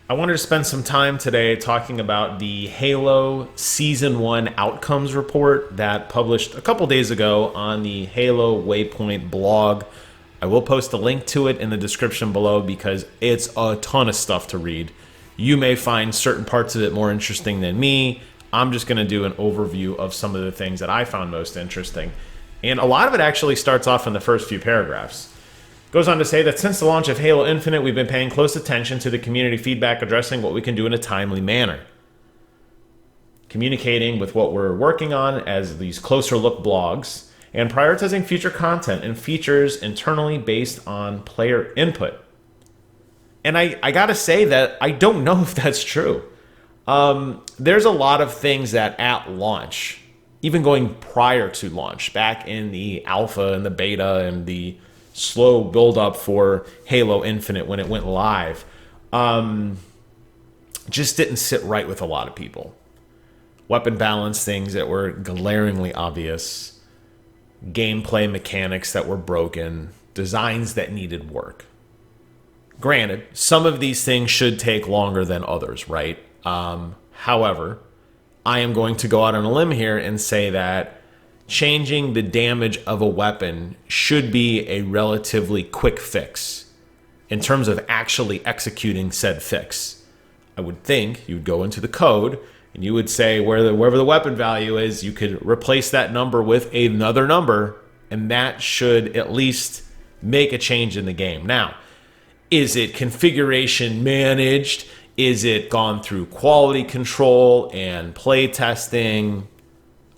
I wanted to spend some time today talking about the Halo Season 1 Outcomes Report that published a couple days ago on the Halo Waypoint blog. I will post a link to it in the description below because it's a ton of stuff to read. You may find certain parts of it more interesting than me. I'm just going to do an overview of some of the things that I found most interesting. And a lot of it actually starts off in the first few paragraphs. Goes on to say that since the launch of Halo Infinite, we've been paying close attention to the community feedback addressing what we can do in a timely manner. Communicating with what we're working on as these closer look blogs, and prioritizing future content and features internally based on player input. And I gotta say that I don't know if that's true. There's a lot of things that at launch, even going prior to launch, back in the alpha and the beta and the slow build up for Halo Infinite when it went live, just didn't sit right with a lot of people. Weapon balance things that were glaringly obvious, gameplay mechanics that were broken, designs that needed work. Granted, some of these things should take longer than others, right? However, I am going to go out on a limb here and say that changing the damage of a weapon should be a relatively quick fix in terms of actually executing said fix. I would think you'd go into the code and you would say wherever the weapon value is, you could replace that number with another number, and that should at least make a change in the game. Now, is it configuration managed? Is it gone through quality control and play testing?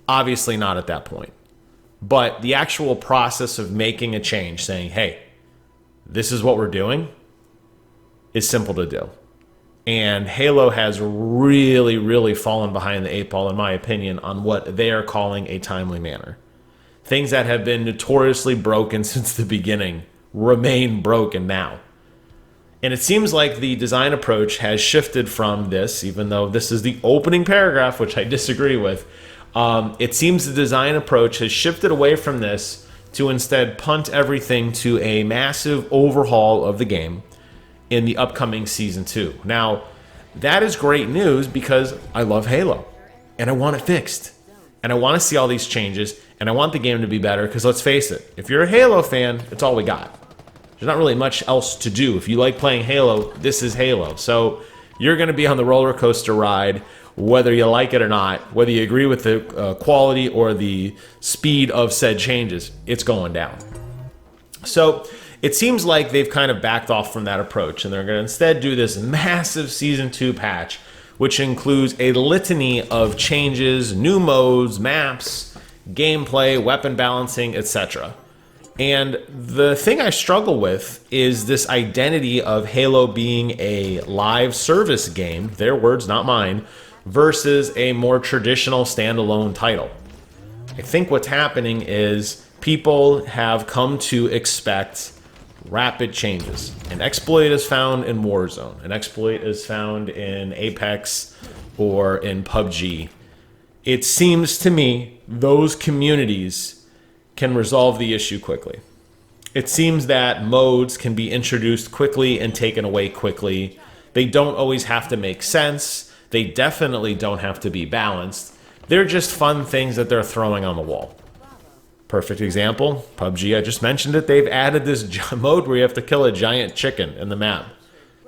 Obviously not at that point. But the actual process of making a change, saying, hey, this is what we're doing, is simple to do. And Halo has really, really fallen behind the eight ball, in my opinion, on what they are calling a timely manner. Things that have been notoriously broken since the beginning remain broken now. And it seems like the design approach has shifted from this, even though this is the opening paragraph, which I disagree with. It seems the design approach has shifted away from this to instead punt everything to a massive overhaul of the game in the upcoming Season 2. Now, that is great news because I love Halo, and I want it fixed. And I want to see all these changes, and I want the game to be better because let's face it, if you're a Halo fan, it's all we got. There's not really much else to do. If you like playing Halo, this is Halo. So you're going to be on the roller coaster ride, whether you like it or not, whether you agree with the quality or the speed of said changes, it's going down. So it seems like they've kind of backed off from that approach, and they're going to instead do this massive Season 2 patch, which includes a litany of changes, new modes, maps, gameplay, weapon balancing, etc. And the thing I struggle with is this identity of Halo being a live service game, their words, not mine, versus a more traditional standalone title. I think what's happening is people have come to expect rapid changes. An exploit is found in Warzone. An exploit is found in Apex or in PUBG. It seems to me those communities can resolve the issue quickly. It seems that modes can be introduced quickly and taken away quickly. They don't always have to make sense. They definitely don't have to be balanced. They're just fun things that they're throwing on the wall. Perfect example, PUBG, I just mentioned it. They've added this mode where you have to kill a giant chicken in the map.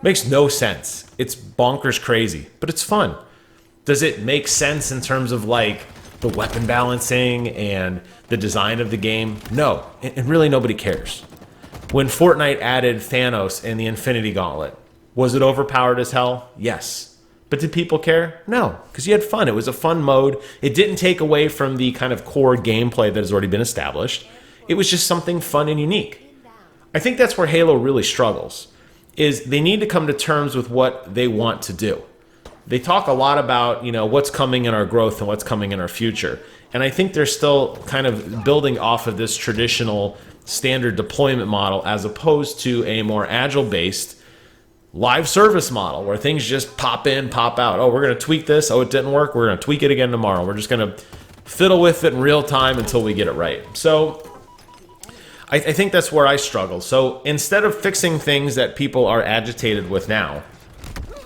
Makes no sense. It's bonkers crazy, but it's fun. Does it make sense in terms of like the weapon balancing and the design of the game? No, and really nobody cares. When Fortnite added Thanos in the Infinity Gauntlet, was it overpowered as hell? Yes. But did people care? No, because you had fun. It was a fun mode. It didn't take away from the kind of core gameplay that has already been established. It was just something fun and unique. I think that's where Halo really struggles, is they need to come to terms with what they want to do. They talk a lot about, what's coming in our growth and what's coming in our future. And I think they're still kind of building off of this traditional standard deployment model as opposed to a more agile-based live service model where things just pop in, pop out. Oh, we're going to tweak this. Oh, it didn't work. We're going to tweak it again tomorrow. We're just going to fiddle with it in real time until we get it right. So I think that's where I struggle. So instead of fixing things that people are agitated with now,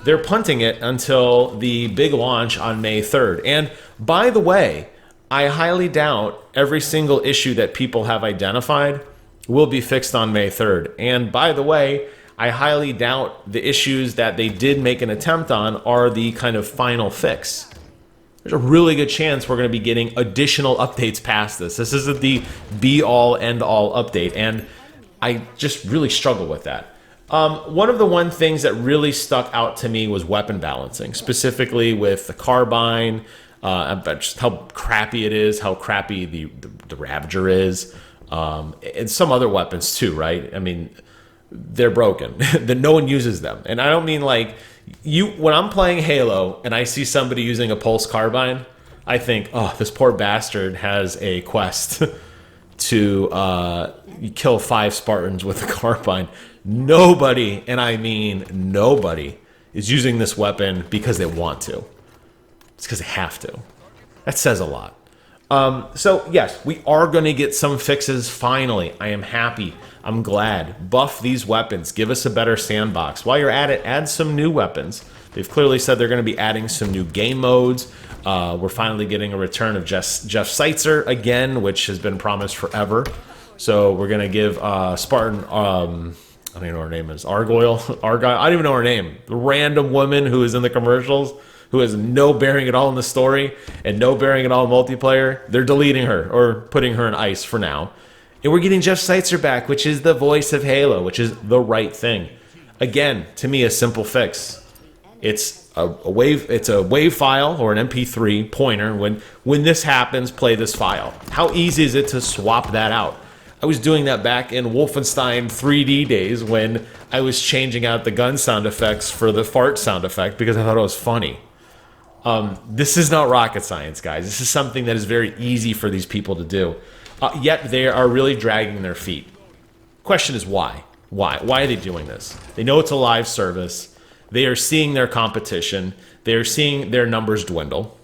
they're punting it until the big launch on May 3rd. And by the way, I highly doubt every single issue that people have identified will be fixed on May 3rd. And by the way, I highly doubt the issues that they did make an attempt on are the kind of final fix. There's a really good chance we're going to be getting additional updates past this. This isn't the be-all, end-all update, and I just really struggle with that. One of the things that really stuck out to me was weapon balancing, specifically with the carbine, just how crappy it is, how crappy the Ravager is, and some other weapons too, right? I mean, they're broken. That no one uses them, and I don't mean like when I'm playing Halo and I see somebody using a pulse carbine, I think, oh, this poor bastard has a quest to kill 5 Spartans with a carbine. Nobody, and I mean nobody, is using this weapon because they want to. It's because they have to. That says a lot. So yes, we are going to get some fixes finally. I am happy. I'm glad. Buff these weapons. Give us a better sandbox. While you're at it, add some new weapons. They've clearly said they're going to be adding some new game modes. We're finally getting a return of Jeff Seitzer again, which has been promised forever. So we're going to give Spartan, I don't even know her name is, Argyle? I don't even know her name. The random woman who is in the commercials, who has no bearing at all in the story and no bearing at all in multiplayer. They're deleting her or putting her in ice for now. And we're getting Jeff Seitzer back, which is the voice of Halo, which is the right thing. Again, to me, a simple fix. It's a wave file or an MP3 pointer. When this happens, play this file. How easy is it to swap that out? I was doing that back in Wolfenstein 3D days when I was changing out the gun sound effects for the fart sound effect because I thought it was funny. This is not rocket science, guys. This is something that is very easy for these people to do. Yet they are really dragging their feet. Question is why? Why? Why are they doing this? They know it's a live service. They are seeing their competition. They are seeing their numbers dwindle.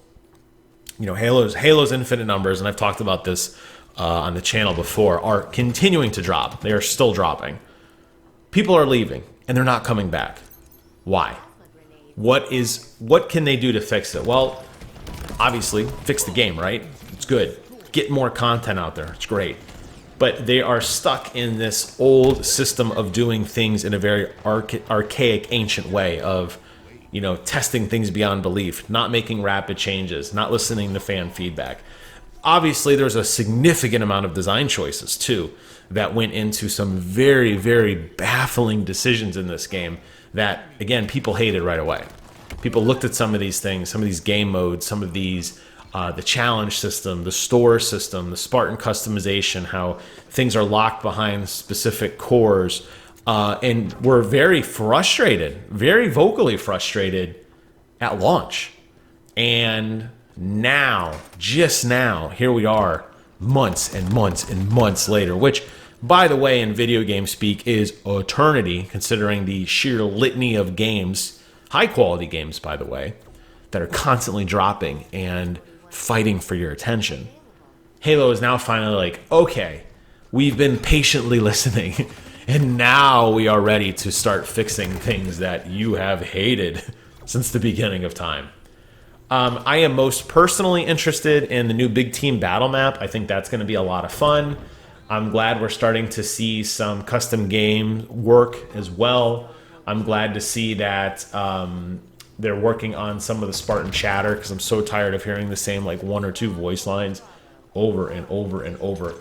You know, Halo's infinite numbers, and I've talked about this on the channel before, are continuing to drop. They are still dropping. People are leaving, and they're not coming back. Why? What can they do to fix it? Well, obviously, fix the game, right? It's good. Get more content out there. It's great. But they are stuck in this old system of doing things in a very archaic, ancient way of, you know, testing things beyond belief, not making rapid changes, not listening to fan feedback. Obviously, there's a significant amount of design choices, too, that went into some very, very baffling decisions in this game that, again, people hated right away. People looked at some of these things, some of these game modes, some of these, the challenge system, the store system, the Spartan customization, how things are locked behind specific cores, and were very frustrated, very vocally frustrated at launch. And now, just now, here we are, months and months and months later, which, by the way, in video game speak is eternity, considering the sheer litany of games, high quality games, by the way, that are constantly dropping and fighting for your attention. Halo is now finally like, okay, we've been patiently listening, and now we are ready to start fixing things that you have hated since the beginning of time. I am most personally interested in the new Big Team Battle Map. I think that's going to be a lot of fun. I'm glad we're starting to see some custom game work as well. I'm glad to see that they're working on some of the Spartan chatter, because I'm so tired of hearing the same like 1 or 2 voice lines over and over and over.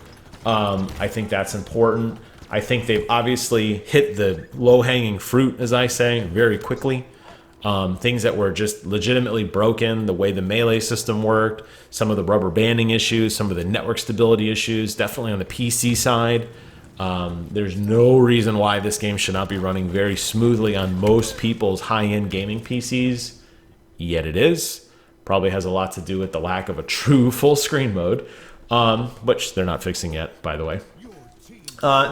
I think that's important. I think they've obviously hit the low-hanging fruit, as I say, very quickly. Things that were just legitimately broken, the way the melee system worked, some of the rubber banding issues, some of the network stability issues, definitely on the PC side. There's no reason why this game should not be running very smoothly on most people's high-end gaming PCs, yet it is. Probably has a lot to do with the lack of a true full-screen mode, which they're not fixing yet, by the way.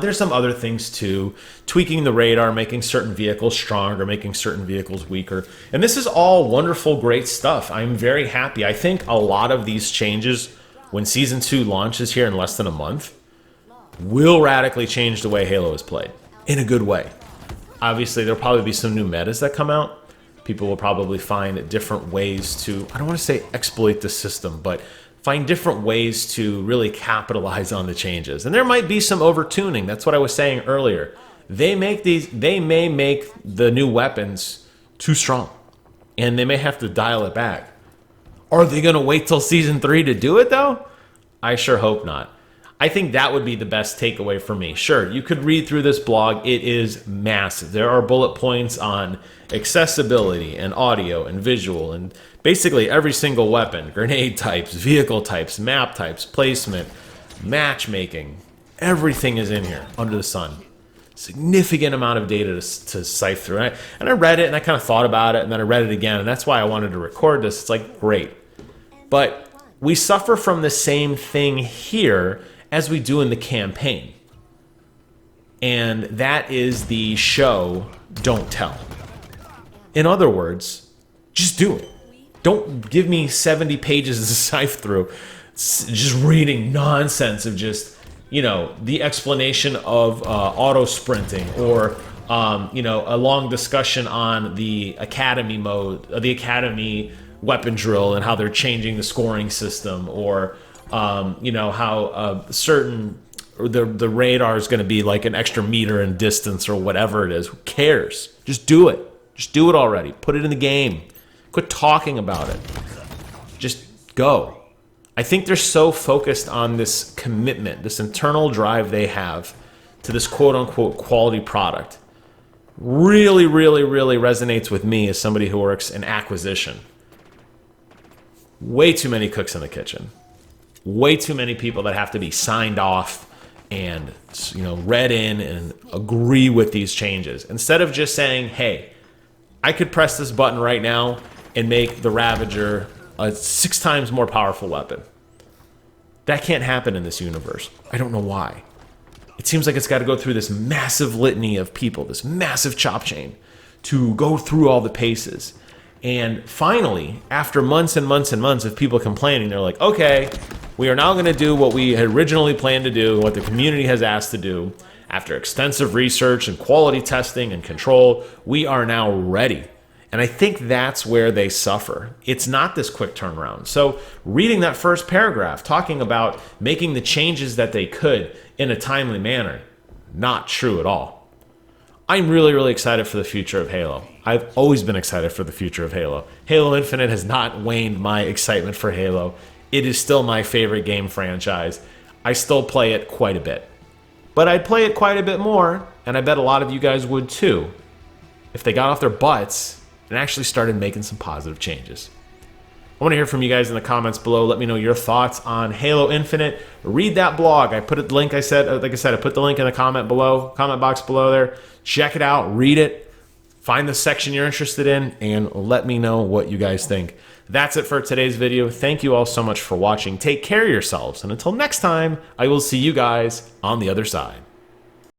There's some other things too, tweaking the radar, making certain vehicles stronger, making certain vehicles weaker. And this is all wonderful, great stuff. I'm very happy. I think a lot of these changes, when Season 2 launches here in less than a month, will radically change the way Halo is played, in a good way. Obviously, there'll probably be some new metas that come out, People will probably find different ways to, I don't want to say exploit the system, but find different ways to really capitalize on the changes. And there might be some over-tuning. That's what I was saying earlier. They may make the new weapons too strong, and they may have to dial it back. Are they going to wait till season 3 to do it though? I sure hope not. I think that would be the best takeaway for me. Sure, you could read through this blog. It is massive. There are bullet points on accessibility and audio and visual and basically every single weapon, grenade types, vehicle types, map types, placement, matchmaking. Everything is in here under the sun. Significant amount of data to sift through. And I read it and I kind of thought about it and then I read it again. And that's why I wanted to record this. It's like, great. But we suffer from the same thing here as we do in the campaign. And that is the show, don't tell. In other words, just do it. Don't give me 70 pages to sift through, just reading nonsense of just, you know, the explanation of auto sprinting or, you know, a long discussion on the academy mode, the academy weapon drill and how they're changing the scoring system, or you know, how the radar is going to be like an extra meter in distance or whatever it is. Who cares? Just do it. Just do it already. Put it in the game. Quit talking about it. Just go. I think they're so focused on this commitment, this internal drive they have to this quote-unquote quality product. Really, really, really resonates with me as somebody who works in acquisition. Way too many cooks in the kitchen. Way too many people that have to be signed off and, you know, read in and agree with these changes. Instead of just saying, hey, I could press this button right now and make the Ravager a 6 times more powerful weapon. That can't happen in this universe. I don't know why. It seems like it's got to go through this massive litany of people, this massive chop chain, to go through all the paces. And finally, after months and months and months of people complaining, they're like, okay, we are now going to do what we had originally planned to do, what the community has asked to do. After extensive research and quality testing and control, we are now ready. And I think that's where they suffer. It's not this quick turnaround. So reading that first paragraph, talking about making the changes that they could in a timely manner, not true at all. I'm really, really excited for the future of Halo. I've always been excited for the future of Halo. Halo Infinite has not waned my excitement for Halo. It is still my favorite game franchise. I still play it quite a bit. But I'd play it quite a bit more, and I bet a lot of you guys would too, if they got off their butts and actually started making some positive changes. I want to hear from you guys in the comments below. Let me know your thoughts on Halo Infinite. Read that blog. I put a link, like I said, I put the link in the comment box below there. Check it out, read it, find the section you're interested in, and let me know what you guys think. That's it for today's video. Thank you all so much for watching. Take care of yourselves, and until next time, I will see you guys on the other side.